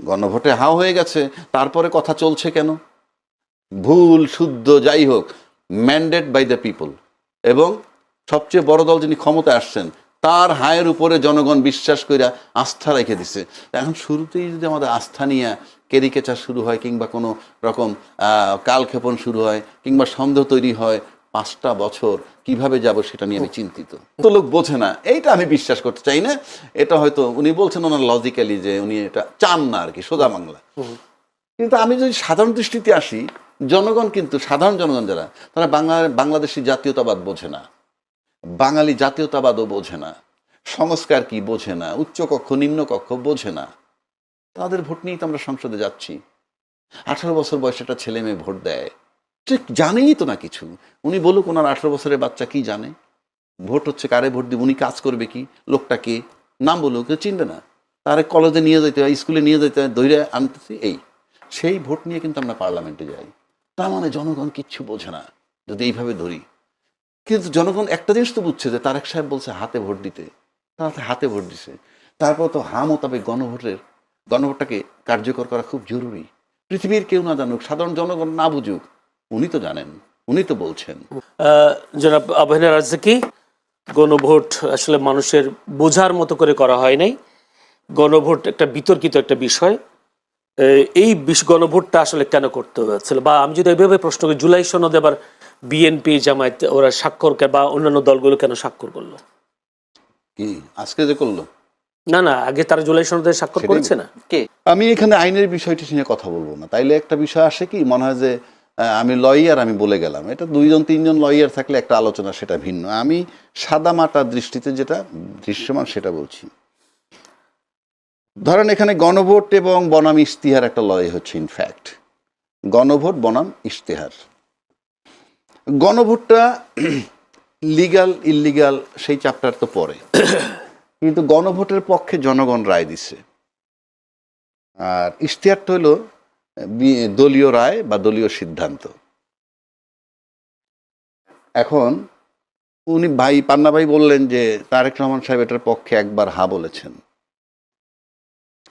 গণভোটে হাও হয়ে গেছে, তারপরে কথা চলছে কেন? ভুল শুদ্ধ যাই হোক, ম্যান্ডেট বাই দ্য পিপল, এবং সবচেয়ে বড় দল যিনি ক্ষমতায় আসছেন তার হায়ের উপরে জনগণ বিশ্বাস করে আস্থা রেখে দিছে। এখন শুরুতেই যদি আমাদের আস্থা নিয়ে কেরিকেচার শুরু হয়, কিংবা কোনো রকম কালক্ষেপণ শুরু হয়, কিংবা সন্দেহ তৈরি হয়, 5টা বছর কিভাবে যাব সেটা নিয়ে আমি চিন্তিত। তো লোক বোঝে না, এইটা আমি বিশ্বাস করতে চাই না। এটা হয়তো উনি বলছেন ওনার লজিক্যালি যে উনি এটা চান না আর কি, সোজা বাংলা। কিন্তু আমি যদি সাধারণ দৃষ্টিতে আসি, জনগণ কিন্তু, সাধারণ জনগণ যারা, তারা বাংলাদেশি জাতীয়তাবাদ বোঝে না, বাঙালি জাতীয়তাবাদও বোঝে না, সংস্কার কি বোঝে না, উচ্চকক্ষ নিম্নকক্ষ বোঝে না। তাদের ভোট নিয়েই তো আমরা সংসদে যাচ্ছি। 18 বছর বয়সে একটা ছেলে মেয়ে ভোট দেয়, ঠিক জানেই তো না কিছু। উনি বলুক ওনার 18 বছরের বাচ্চা কি জানে? ভোট হচ্ছে কারে ভোট দিব, উনি কাজ করবে কি, লোকটা কে, নাম বলুক, কেউ চিনবে না। তারে কলেজে নিয়ে যেতে হয়, স্কুলে নিয়ে যেতে হয়, ধৈর্য আনতেছি। সেই ভোট নিয়ে কিন্তু আমরা পার্লামেন্টে যাই। তার মানে জনগণ কিচ্ছু বোঝে না যদি এইভাবে ধরি। কিন্তু জনগণ একটা জিনিস তো বুঝছে যে তারেক সাহেব বলছে হাতে ভোট দিতে, তারা হাতে ভোট দিছে। তারপর তো মোতাবেক গণভোটটাকে কার্যকর করা খুব জরুরি। পৃথিবীর কেউ না জানুক, সাধারণ জনগণ না বুঝুক, উনি তো জানেন, উনি তো বলছেন। জনাব আবহানা রাজ্জাকি, গণভোট আসলে মানুষের বোঝার মতো করে করা হয় নাই। গণভোট একটা বিতর্কিত একটা বিষয়। এই গণভোটটা আসলে কেন করতে হয়েছিল, বা আমি যদি এইভাবে প্রশ্ন করি, জুলাই সনদে আবার বিএনপি জামায়াত ওরা স্বাক্ষর বা অন্যান্য দলগুলো কেন স্বাক্ষর করলো? কি আজকে যে করলো? না না, আগে তারা জুলাই সনদে স্বাক্ষর করেছে না। কে? আমি এখানে আইনের বিষয়টি নিয়ে কথা বলবো না, তাইলে একটা বিষয় আসে কি মনে হয় যে আমি লয়ার, আমি বলে গেলাম। এটা 2-3জন লয়ার থাকলে একটা আলোচনা, সেটা ভিন্ন। আমি সাদা মাটার দৃষ্টিতে যেটা দৃশ্যমান সেটা বলছি। ধরেন এখানে গণভোট এবং বনাম ইশতেহার একটা লয় হচ্ছে। ইনফ্যাক্ট গণভোট বনাম ইশতেহার, গণভোটটা লিগাল ইললিগাল সেই চ্যাপ্টার তো পরে, কিন্তু গণভোটের পক্ষে জনগণ রায় দিছে। আর ইশতেহারটা হলো দলীয় রায় বা দলীয় সিদ্ধান্ত। এখন উনি পান্না ভাই বললেন যে তারেক রহমান সাহেব এটার পক্ষে একবার হা বলেছেন।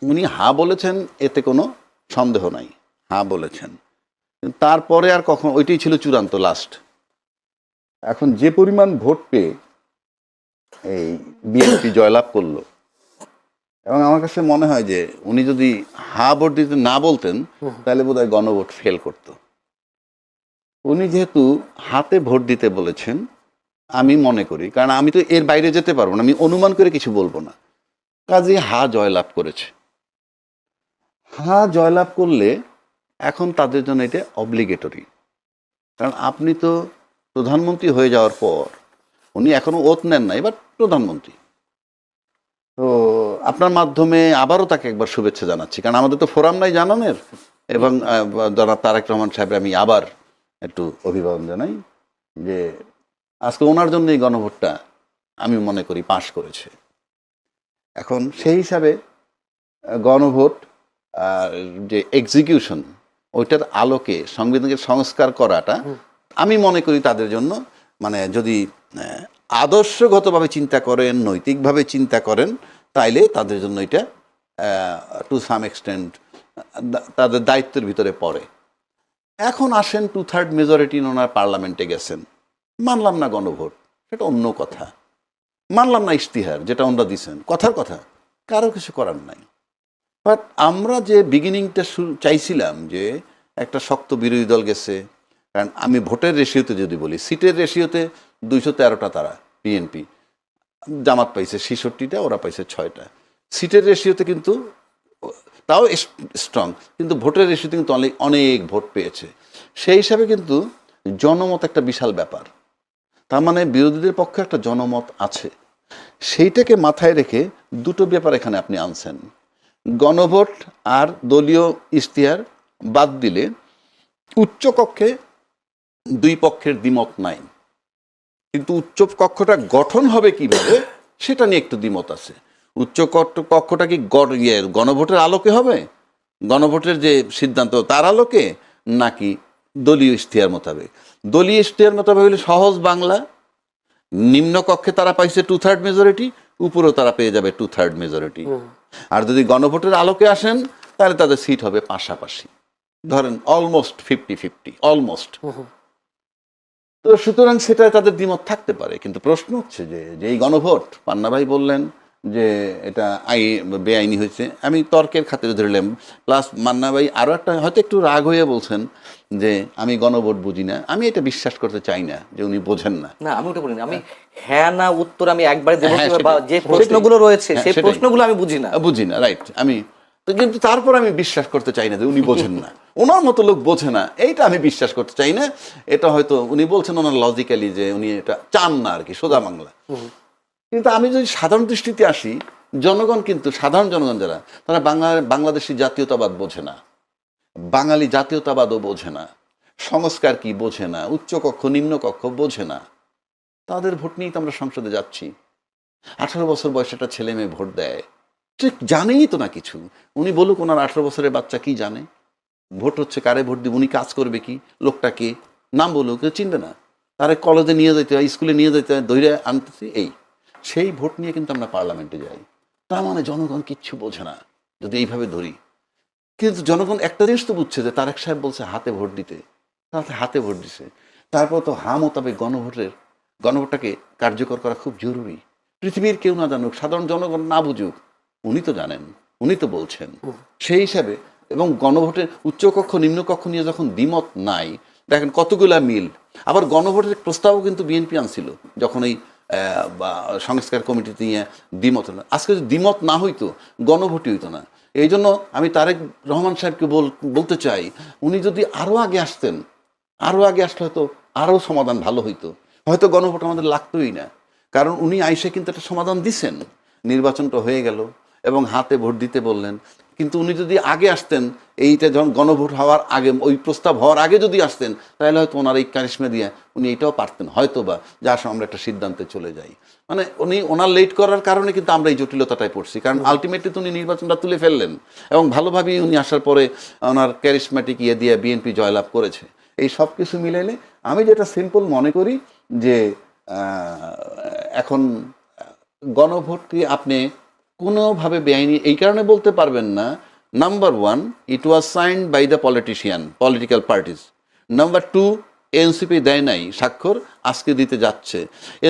উনি হা বলেছেন, এতে কোনো সন্দেহ নাই, হা বলেছেন। তারপরে আর কখন, ওইটাই ছিল চূড়ান্ত লাস্ট। এখন যে পরিমাণ ভোট পেয়ে এই বিএনপি জয়লাভ করলো, এবং আমার কাছে মনে হয় যে উনি যদি হা ভোট দিতে না বলতেন তাহলে বোধহয় গণভোট ফেল করত। উনি যেহেতু হাতে ভোট দিতে বলেছেন, আমি মনে করি, কারণ আমি তো এর বাইরে যেতে পারবো না, আমি অনুমান করে কিছু বলবো না, কাজে হা জয়লাভ করেছে। হা জয়লাভ করলে এখন তাদের জন্য এটা অব্লিগেটরি। কারণ আপনি তো প্রধানমন্ত্রী হয়ে যাওয়ার পর, উনি এখনো ওত নেন না, এবার প্রধানমন্ত্রী, তো আপনার মাধ্যমে আবারও তাকে একবার শুভেচ্ছা জানাচ্ছি। কারণ আমাদের তো ফোরাম নাই জানানোর, এবং জনাব তারেক রহমান সাহেব আমি আবার একটু অভিবাদন জানাই যে আজকে ওনার জন্য এই গণভোটটা আমি মনে করি পাশ করেছে। এখন সেই হিসাবে গণভোট যে এক্সিকিউশন, ওইটার আলোকে সংবিধানকে সংস্কার করাটা আমি মনে করি তাদের জন্য, মানে যদি আদর্শগতভাবে চিন্তা করেন, নৈতিকভাবে চিন্তা করেন, তাইলে তাদের জন্য এটা টু সাম এক্সটেন্ট তাদের দায়িত্বের ভিতরে পড়ে। এখন আসেন 2/3 মেজরিটি ওনার পার্লামেন্টে গেছেন, মানলাম না গণভোট, সেটা অন্য কথা। মানলাম না ইশতেহার যেটা ওনারা দিছেন, কথার কথা, কারো কিছু করার নাই। বাট আমরা যে বিগিনিংটা চাইছিলাম যে একটা শক্ত বিরোধী দল গেছে, কারণ আমি ভোটের রেশিওতে যদি বলি, সিটের রেশিওতে 213টা তারা বিএনপি, জামাত পাইছে 66টা, ওরা পাইছে 6টা। সিটের রেশিওতে কিন্তু তাও স্ট্রং, কিন্তু ভোটের রেশিওতে কিন্তু অনেক ভোট পেয়েছে। সেই হিসাবে কিন্তু জনমত একটা বিশাল ব্যাপার। তার মানে বিরোধীদের পক্ষে একটা জনমত আছে। সেইটাকে মাথায় রেখে দুটো ব্যাপার এখানে আপনি আনছেন। গণভোট আর দলীয় ইশতেহার বাদ দিলে উচ্চ কক্ষে দুই পক্ষের দ্বিমত নাই, কিন্তু উচ্চ কক্ষটা গঠন হবে কিভাবে সেটা নিয়ে একটু দ্বিমত আছে। উচ্চ কক্ষটা কি গণভোটের আলোকে হবে, গণভোটের যে সিদ্ধান্ত তার আলোকে, নাকি দলীয় ইশতেহার মোতাবেক? দলীয় ইশতেহার মোতাবেক হলে সহজ বাংলা, নিম্নকক্ষে তারা পাইছে 2/3 মেজরিটি, উপরেও তারা পেয়ে যাবে 2/3 মেজরিটি। আর যদি গণভোটের আলোকে আসেন, তাহলে তাদের সিট হবে পাশাপাশি, ধরেন অলমোস্ট 50-50, অলমোস্ট। তো সুতরাং সেটা তাদের দ্বিমত থাকতে পারে, কিন্তু প্রশ্ন হচ্ছে যে এই গণভোট পান্না ভাই বললেন যে এটা বেআইনি হয়েছে, আমি তর্কের খাতিরে ধরলাম। প্লাস মান্না ভাই আরও একটা হয়তো একটু রাগ হয়ে বলছেন যে আমি গণভোট বুঝি না। আমি এটা বিশ্বাস করতে চাই না যে উনি বোঝেন না। না, আমি ওটা বলিনি। আমি হ্যাঁ না উত্তর আমি একবারে দেবো হ্যাঁ, কিংবা সেটাই, যে সেটাই। প্রশ্নগুলো রয়েছে হ্যাঁ, সেই সেটাই। প্রশ্নগুলো আমি বুঝি না। বুঝি না, রাইট। আমি তো কিন্তু তারপর আমি বিশ্বাস করতে চাই না যে উনি বোঝেন না, ওনার মতো লোক বোঝে না, এইটা আমি বিশ্বাস করতে চাই না। এটা হয়তো উনি বলছেন ওনার লজিক্যালি যে উনি এটা চান না আর কি, সোজা বাংলা। কিন্তু আমি যদি সাধারণ দৃষ্টিতে আসি, জনগণ কিন্তু, সাধারণ জনগণ যারা, তারা বাংলাদেশি জাতীয়তাবাদ বোঝে না, বাঙালি জাতীয়তাবাদও বোঝে না, সংস্কার কি বোঝে না, উচ্চকক্ষ নিম্নকক্ষ বোঝে না। তাদের ভোট নিয়েই তো আমরা সংসদে যাচ্ছি। 18 বছর বয়সে একটা ছেলে মেয়ে ভোট দেয়, ঠিক জানেই তো না কিছু। উনি বলুক ওনার 18 বছরের বাচ্চা কি জানে? ভোট হচ্ছে কারে ভোট দিব, উনি কাজ করবে কি, লোকটা কে, নাম বলুক, কেউ চিনবে না। তারা কলেজে নিয়ে যেতে হয়, স্কুলে নিয়ে যেতে হয়, ধৈর্য আনতেছি। সেই ভোট নিয়ে কিন্তু আমরা পার্লামেন্টে যাই। তার মানে জনগণ কিচ্ছু বোঝে না যদি এইভাবে ধরি। কিন্তু জনগণ একটা জিনিস তো বুঝছে যে তারেক সাহেব বলছে হাতে ভোট দিতে, তাতে হাতে ভোট দিছে। তারপর তো মোতাবেক গণভোটটাকে কার্যকর করা খুব জরুরি। পৃথিবীর কেউ না জানুক, সাধারণ জনগণ না বুঝুক, উনি তো জানেন, উনি তো বলছেন। সেই হিসাবে, এবং গণভোটের উচ্চকক্ষ নিম্নকক্ষ নিয়ে যখন দ্বিমত নাই, দেখেন কতগুলা মিল। আবার গণভোটের প্রস্তাবও কিন্তু বিএনপি আনছিল যখন এই সংস্কার কমিটি নিয়ে দ্বিমত না। আজকে যদি দ্বিমত না হইতো, গণভোটই হইতো না। এই জন্য আমি তারেক রহমান সাহেবকে বলতে চাই, উনি যদি আরও আগে আসতেন, আরও আগে আসলে হয়তো আরও সমাধান ভালো হইতো, হয়তো গণভোট আমাদের লাগতোই না। কারণ উনি আইসে কিন্তু একটা সমাধান দিছেন, নির্বাচনটা হয়ে গেল এবং হাতে ভোট দিতে বললেন। কিন্তু উনি যদি আগে আসতেন, এইটা যখন গণভোট হওয়ার আগে, ওই প্রস্তাব হওয়ার আগে যদি আসতেন, তাহলে হয়তো ওনার এই কারিশমা দিয়ে উনি এইটাও পারতেন হয়তো বা, যে আসলে আমরা একটা সিদ্ধান্তে চলে যাই। মানে ওনার লেট করার কারণে কিন্তু আমরা এই জটিলতাটায় পড়ছি। কারণ আলটিমেটলি তো উনি নির্বাচনটা তুলে ফেললেন এবং ভালোভাবেই উনি আসার পরে ওনার ক্যারিশম্যাটিক ইয়ে দিয়ে বিএনপি জয়লাভ করেছে। এই সব কিছু মিলাইলে আমি যেটা সিম্পল মনে করি যে এখন গণভোটকে আপনি কোনোভাবে বেআইনি এই কারণে বলতে পারবেন না। Number 1, it was signed by the political parties. Number 2, NCP দেয় নাই স্বাক্ষর, আজকে দিতে যাচ্ছে।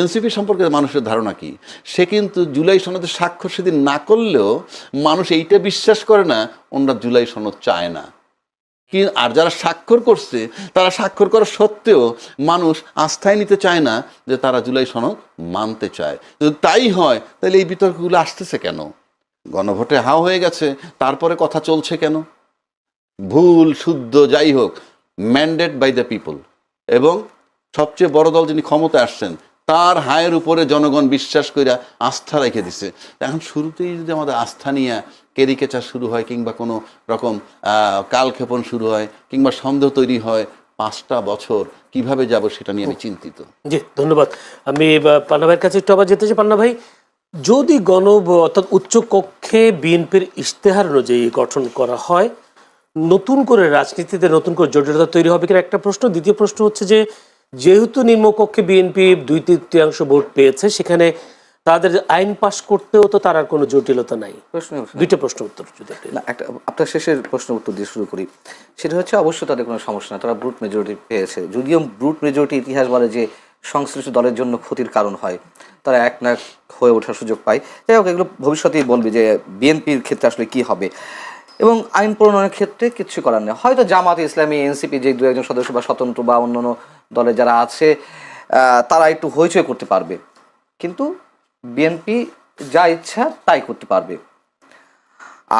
এনসিপি সম্পর্কে মানুষের ধারণা কি? সে কিন্তু জুলাই সনদে স্বাক্ষর সেদিন না করলেও মানুষ এইটা বিশ্বাস করে না ওনারা জুলাই সনদ চায় না। আর যারা স্বাক্ষর করছে, তারা স্বাক্ষর করা সত্ত্বেও মানুষ আস্থায় নিতে চায় না যে তারা জুলাই সনদ মানতে চায়। যদি তাই হয়, তাহলে এই বিতর্কগুলো আসতেছে কেন? গণভোটে হাও হয়ে গেছে, তারপরে কথা চলছে কেন? ভুল শুদ্ধ যাই হোক, ম্যান্ডেট বাই দ্য পিপল, এবং সবচেয়ে বড় দল যিনি ক্ষমতায় আসছেন, তার হায়ের উপরে জনগণ বিশ্বাস করে আস্থা রেখে দিছে। এখন শুরুতেই যদি আমাদের আস্থা নিয়ে কেরিকেচার শুরু হয়, কিংবা কোনো রকম কালক্ষেপণ শুরু হয়, কিংবা সন্দেহ তৈরি হয়, 5টা বছর কিভাবে যাব সেটা নিয়ে আমি চিন্তিত। জি, ধন্যবাদ। আমি পান্না ভাইয়ের কাছে একটু আবার যেতে চাই। পান্না ভাই, যদি অর্থাৎ উচ্চ কক্ষে বিএনপির ইশতেহার অনুযায়ী গঠন করা হয়, নতুন করে রাজনীতিতে নতুন করে জটিলতা তৈরি হবে কিনা একটা প্রশ্ন। দ্বিতীয় প্রশ্ন হচ্ছে যে, যেহেতু নিম্নকক্ষে বিএনপি 2/3 ভোট পেয়েছে, সেখানে তাদের আইন পাশ করতেও তো তার আর কোনো জটিলতা নাই। দুইটা প্রশ্ন উত্তর যদি না, একটা আপনার শেষের প্রশ্ন উত্তর দিয়ে শুরু করি। সেটা হচ্ছে, অবশ্যই তাদের কোনো সমস্যা না, তারা ব্রুট মেজরিটি পেয়েছে। যদিও ব্রুট মেজরিটি ইতিহাস বলে যে সংশ্লিষ্ট দলের জন্য ক্ষতির কারণ হয়, তারা একনায়ক হয়ে ওঠার সুযোগ পায়। যাই হোক, এগুলো ভবিষ্যতেই বলবে যে বিএনপির ক্ষেত্রে আসলে কি হবে। এবং আইন প্রণয়নের ক্ষেত্রে কিচ্ছু করার নেই। হয়তো জামাত ইসলামী, এনসিপি যে 2-1 সদস্য বা স্বতন্ত্র বা অন্যান্য দলে যারা আছে, তারা একটু হইচই করতে পারবে, কিন্তু বিএনপি যা ইচ্ছা তাই করতে পারবে।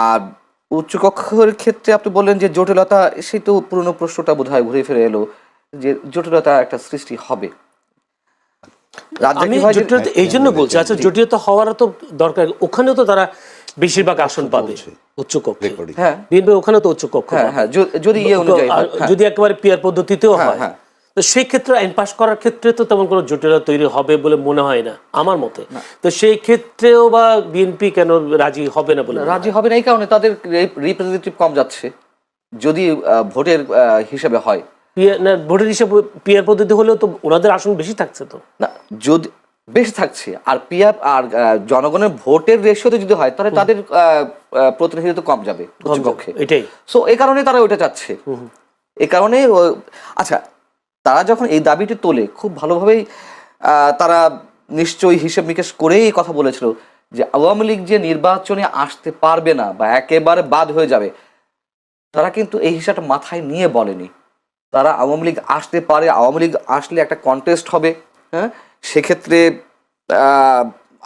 আর উচ্চকক্ষের ক্ষেত্রে আপনি বললেন যে জটিলতা, সেই তো পুরনো প্রশ্নটা বোধহয় ঘুরে ফিরে এলো, যে জটিলতা একটা সৃষ্টি হবে। আমি জটিলতা এই জন্য বলছি, আচ্ছা জটিলতা হওয়ারও তো দরকার, ওখানেও তো তারা বেশিরভাগ আসন পাবে উচ্চকক্ষে। হ্যাঁ, বিএনপি ওখানে তো উচ্চকক্ষ, যদি ইয়ে অনুযায়ী, যদি একেবারে পিয়ার পদ্ধতিতেও হয়, তো সেই ক্ষেত্রে আইন পাশ করার ক্ষেত্রে তো তেমন কোনো জটিলতা তৈরি হবে বলে মনে হয় না আমার মতে। তো সেই ক্ষেত্রেও বা বিএনপি কেন রাজি হবে না? বলে রাজি হবে না এই কারণে তাদের রিপ্রেজেন্টেটিভ কম যাচ্ছে, যদি ভোটের হিসেবে হয়। ভোটের হিসেবে পিয়ার পদ্ধতি হলেও তো ওনাদের আসন বেশি থাকছে তো। না, যদি বেশি থাকছে, আর পিআর আর জনগণের ভোটের রেশিওতে যদি হয় তাহলে তাদের প্রতিনিধিত্ব কম যাবে উচ্চকক্ষে। এটাই সো এই কারণে তারা ওইটা চাচ্ছে। এই কারণে আচ্ছা, তারা যখন এই দাবিটি তোলে খুব ভালোভাবেই তারা নিশ্চয়ই হিসেব নিকেশ করেই এই কথা বলেছিল যে আওয়ামী লীগ যে নির্বাচনে আসতে পারবে না বা একেবারে বাদ হয়ে যাবে, তারা কিন্তু এই হিসাবটা মাথায় নিয়ে বলেনি। তারা আওয়ামী লীগ আসতে পারে, আওয়ামী লীগ আসলে একটা কন্টেস্ট হবে, হ্যাঁ, সেক্ষেত্রে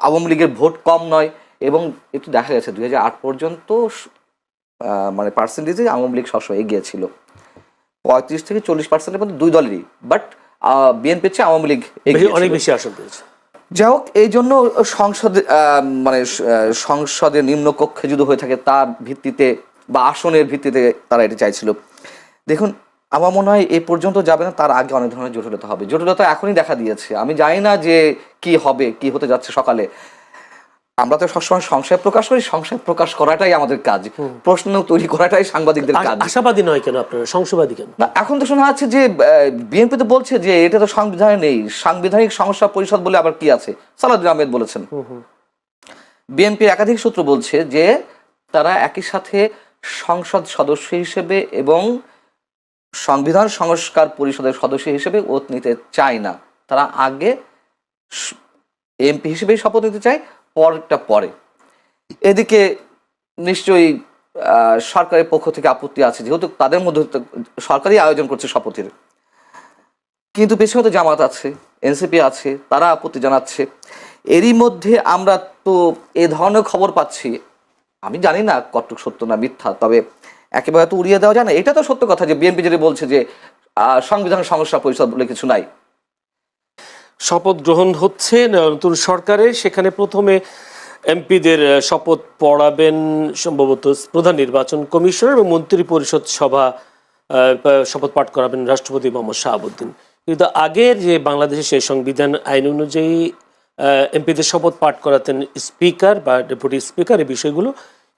আওয়ামী লীগের ভোট কম নয়, এবং একটু দেখা গেছে 2008 পর্যন্ত মানে পার্সেন্টেজে আওয়ামী লীগ সবসময় এগিয়ে ছিল, 35 থেকে 40% মধ্যে দুই দলেরই, বাট বিএনপির চেয়ে আওয়ামী লীগ অনেক বেশি আসন পেয়েছে। যাই হোক, এই জন্য সংসদে মানে সংসদের নিম্নকক্ষে যদি হয়ে থাকে তার ভিত্তিতে বা আসনের ভিত্তিতে তারা এটা চাইছিল। দেখুন, আমার মনে হয় এ পর্যন্ত যাবে না, তার আগে অনেক ধরনের জটিলতা হবে। জটিলতা এখনই দেখা দিয়েছে। আমি জানি না যে কি হবে, কি হতে যাচ্ছে সকালে। আমরা তো সবসময় সংশয় প্রকাশ করি, সংশয় প্রকাশ করাটাই আমাদের কাজ, প্রশ্ন তৈরি করাটাই সাংবাদিকদের কাজ। আশাবাদী নয় কেন আপনারা, সংশয়বাদী কেন? না, এখন তো শোনা যাচ্ছে যে বিএনপি তো বলছে যে এটা তো সংবিধানে নেই, সাংবিধানিক সমস্যা পরিষদ বলে আবার কি আছে, সালাউদ্দিন আহমেদ বলেছেন। বিএনপির একাধিক সূত্র বলছে যে তারা একই সাথে সংসদ সদস্য হিসেবে এবং সংবিধান সংস্কার পরিষদের সদস্য হিসেবে ওত নিতে চায় না, তারা আগে এমপি হিসেবেই শপথ নিতে চায়, পরেরটা পরে। এদিকে নিশ্চয়ই সরকারের পক্ষ থেকে আপত্তি আছে, যেহেতু তাদের মধ্যে সরকারই আয়োজন করছে শপথের, কিন্তু পেছনে তো জামাত আছে, এনসিপি আছে, তারা আপত্তি জানাচ্ছে। এরই মধ্যে আমরা তো এ ধরনের খবর পাচ্ছি, আমি জানি না কতটুকু সত্য না মিথ্যা, তবে একেবারে তো উড়িয়ে দেওয়া যায় না। এটা তো সত্য কথা যে বিএনপি যেটা বলছে যে সংবিধান সংস্কার পরিষদ বলে কিছু নাই। শপথ গ্রহণ হচ্ছে নতুন সরকারে, সেখানে প্রথমে এমপিদের শপথ পড়াবেন সম্ভবত প্রধান নির্বাচন কমিশনার এবং মন্ত্রী পরিষদ সভা শপথ পাঠ করাবেন রাষ্ট্রপতি মোহাম্মদ শাহাবুদ্দিন। কিন্তু আগের যে বাংলাদেশের সেই সংবিধান আইন অনুযায়ী এমপিদের শপথ পাঠ করাতেন স্পিকার বা ডেপুটি স্পিকার, এই বিষয়গুলো।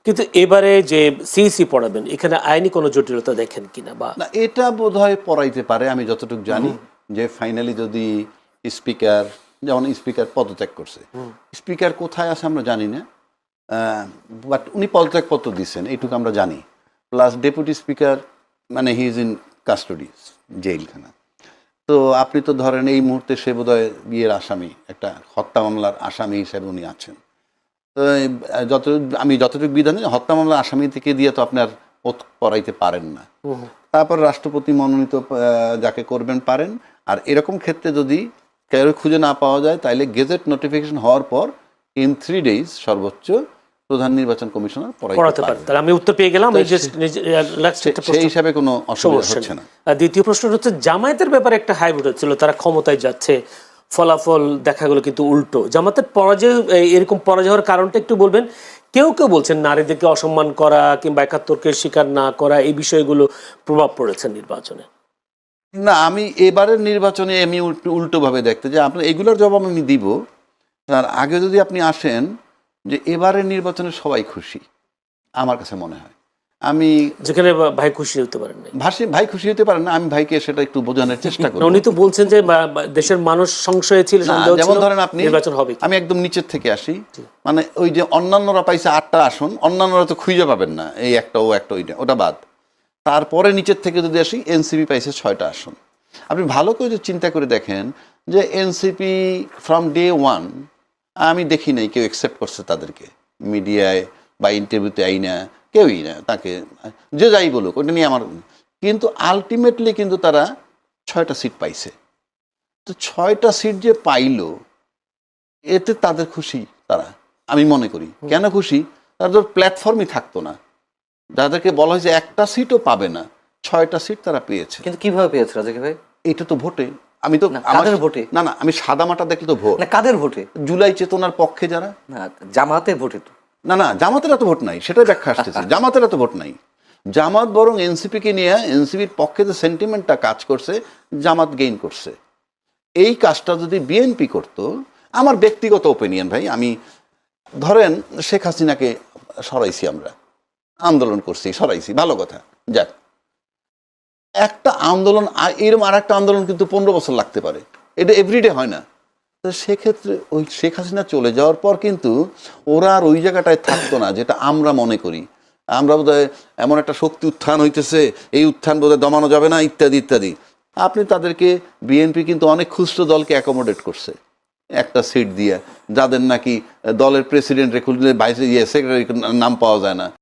কিন্তু এবারে যে সিইসি পড়াবেন, এখানে আইনি কোনো জটিলতা দেখেন কিনা? বা না, এটা বোধহয় পড়াইতে পারে। আমি যতটুকু জানি যে ফাইনালি যদি স্পিকার, যেমন স্পিকার পদত্যাগ করছে, স্পিকার কোথায় আছে আমরা জানি না, বাট উনি পদত্যাগপত্র দিচ্ছেন এইটুকু আমরা জানি। প্লাস ডেপুটি স্পিকার মানে হি ইজ ইন কাস্টডি, জেলখানা। তো আপনি তো ধরেন এই মুহূর্তে সে বোধহয় বিয়ের আসামি, একটা হত্যা মামলার আসামি হিসেবে উনি আছেন। তো আমি যতটুকু বিধান, হত্যা মামলার আসামি থেকে দিয়ে তো আপনার ওত পড়াইতে পারেন না। তারপর রাষ্ট্রপতি মনোনীত যাকে করবেন পারেন। আর এরকম ক্ষেত্রে যদি কেউ খুঁজে না পাওয়া যায়, তাইলে গেজেট নোটিফিকেশন হওয়ার পর ইন 3 days সর্বোচ্চ প্রধান নির্বাচন কমিশনার পড়াতে পারেন। তাহলে আমি উত্তর পেয়ে গেলাম। সেই হিসাবে কোনো অসুবিধা হচ্ছে না। দ্বিতীয় প্রশ্ন হচ্ছে, জামায়াতের ব্যাপারে একটা হাইব্রিড হচ্ছিল, তারা ক্ষমতায় যাচ্ছে, ফলাফল দেখা গেল কিন্তু উল্টো। জামাতের পরাজয়, এরকম পরাজয় হওয়ার কারণটা একটু বলবেন। কেউ কেউ বলছেন নারীদেরকে অসম্মান করা কিংবা ৭১কে স্বীকার না করা, এই বিষয়গুলো প্রভাব পড়েছে নির্বাচনে। না, আমি এবারের নির্বাচনে আমি উল্টোভাবে দেখতে যে আপনার এগুলোর জবাব আমি দিব। তার আগে যদি আপনি আসেন যে এবারের নির্বাচনে সবাই খুশি, আমার কাছে মনে হয়। আমি যেখানে ভাই খুশি হতে পারেন না, ভাই খুশি হতে পারেন না, আমি ভাইকে সেটা একটু বোঝানোর চেষ্টা করি। উনি তো বলছেন যে দেশের মানুষ সংশয়ে ছিল, যেমন ধরেন আপনি, নির্বাচন হবে। আমি একদম নিচের থেকে আসি, মানে ওই যে অন্যান্যরা পাইছে 8টা আসন, অন্যান্যরা তো খুঁজে পাবেন না, এই একটা ও একটা ওটা বাদ। তারপরে নিচের থেকে যদি আসি, এনসিপি পাইছে 6টা আসন। আপনি ভালো করে যদি চিন্তা করে দেখেন যে এনসিপি ফ্রম ডে 1 আমি দেখি নাই কেউ অ্যাকসেপ্ট করছে তাদেরকে, মিডিয়ায় বা ইন্টারভিউতে আইনা কেউই না, তাকে যে যাই বলুক ওটা নিয়ে আমার। কিন্তু আলটিমেটলি কিন্তু তারা 6টা সিট পাইছে। তো 6টা সিট যে পাইল, এতে তাদের খুশি তারা, আমি মনে করি। কেন খুশি? তাদের প্ল্যাটফর্মই থাকতো না, যাদেরকে বলা হয়েছে একটা সিটও পাবে না, 6টা সিট তারা পেয়েছে। কিন্তু কিভাবে পেয়েছে রাজাকি ভাই? এটা তো ভোটে। আমি তো কাদের ভোটে? না, আমি সাদা মাটা দেখলে তো ভোট। না, কাদের ভোটে? জুলাই চেতনার পক্ষে যারা। না, জামাতের ভোটে তো। না, জামাতের এত ভোট নাই, সেটাই ব্যাখ্যা আসতেছে। জামাতের এত ভোট নাই। জামাত বরং এনসিপিকে নিয়ে, এনসিপির পক্ষে যে সেন্টিমেন্টটা কাজ করছে, জামাত গেইন করছে। এই কাজটা যদি বিএনপি করত, আমার ব্যক্তিগত ওপিনিয়ন ভাই, আমি ধরেন শেখ হাসিনাকে সরাইছি, আমরা আন্দোলন করছি, সরাইছি, ভালো কথা, যাক। একটা আন্দোলন, এরকম আর একটা আন্দোলন কিন্তু 15 বছর লাগতে পারে, এটা এভরিডে হয় না। তো সেক্ষেত্রে ওই শেখ হাসিনা চলে যাওয়ার পর কিন্তু ওরা আর ওই জায়গাটায় থাকতো না, যেটা আমরা মনে করি। আমরা বোধহয় এমন একটা শক্তি উত্থান হইতেছে, এই উত্থান বোধহয় দমানো যাবে না, ইত্যাদি ইত্যাদি। আপনি তাদেরকে, বিএনপি কিন্তু অনেক খুচরো দলকে অ্যাকোমোডেট করছে একটা সিট দিয়ে, যাদের নাকি দলের প্রেসিডেন্ট রেখে ভাইস সেক্রেটারি নাম পাওয়া যায় না।